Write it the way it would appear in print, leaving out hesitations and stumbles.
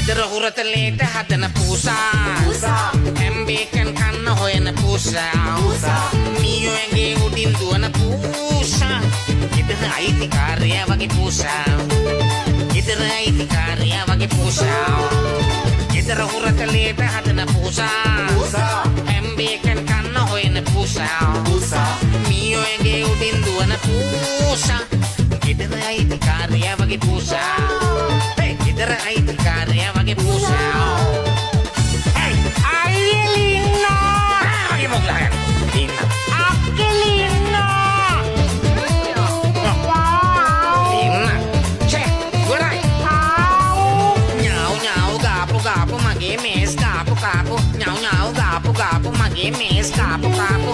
ගෙදර හුරතලේට හදන පූසා හැම්බේකන් කන්න හොයන පූසා මීයෝ ඇගේ උඩින් දුවන පූසා ගෙදර අයිතිකාරයා වගේ පූසා ගෙදර අයිතිකාරයා වගේ පූසා ගෙදර හුරතලේට හදන පූසා හැම්බේකන් කන්න හොයන පූසා මීයෝ ඇගේ උඩින් දුවන පූසා ගෙදර අයිතිකාරයා වගේ පූසා ගෙදර අයිතිකාරයා වගේ පූසා mage mes kapu kapu nyau nyau gapu gapu mage mes kapu kapu